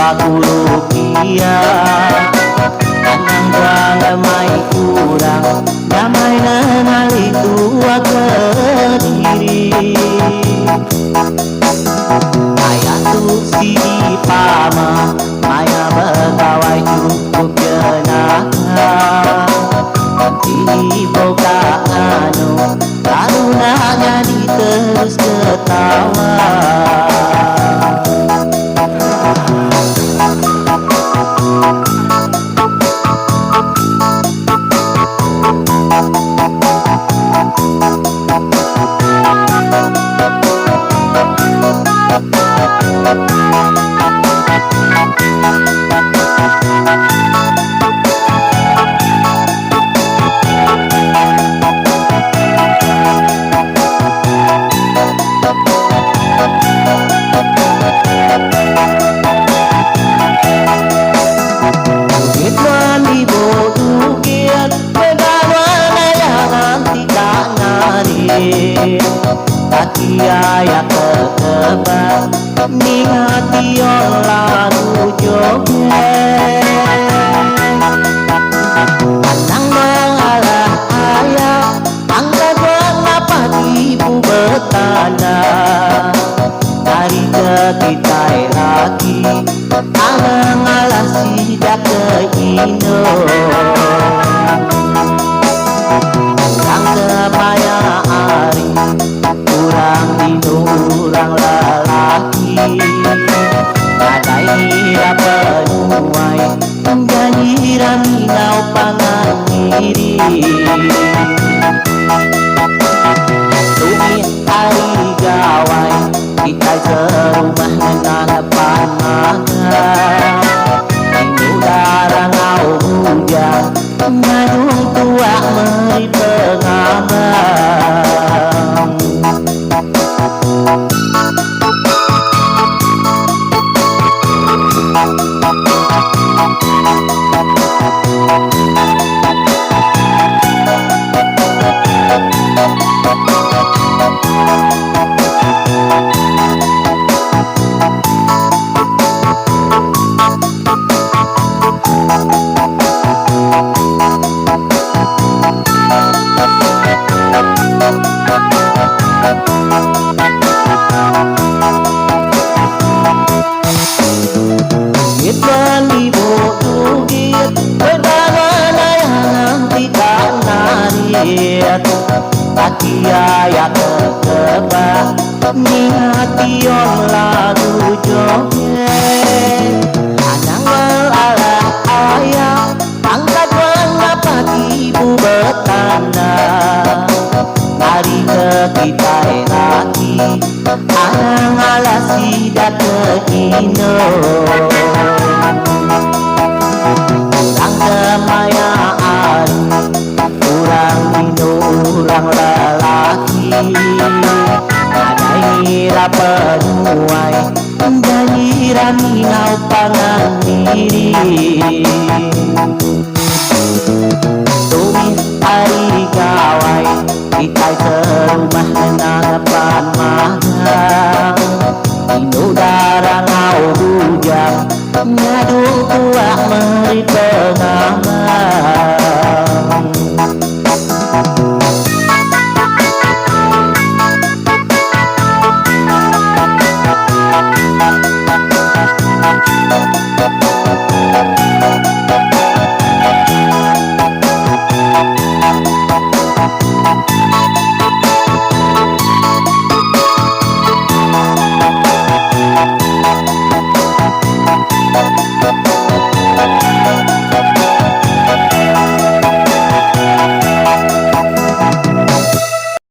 Aku rupiah anang galamai kurang damai nanali tua kediri ayah tu si pama maya begawai cukup jenaka di boga anu karunanya diterus ketawa. Kiaya ketebak ningati lagu joget anang mengalah ayah angkat mengapa ibu bertanda dari kekitai lagi anang ngalah sidak ke Indo kurang kemaya ari kurang dino urang lalaki kadai penuai janji raminau pangan diri tumit hari gawai kita serumah menanggapan mangga ini darah ngau hujan ngadung tua meri pengabang. Kiaya ketebak ningati lagu joget anang melalah ayah angkat mengapa ibu bertanda dari kita lagi anang ngalah sidak ke Indo kurang kemayaan kurang dino urang lalaki adai penuai janji raminau pangan diri tumis hari gawai kita serumah menanggapan magang dino darah ngau hujan ngadu tua meri tengah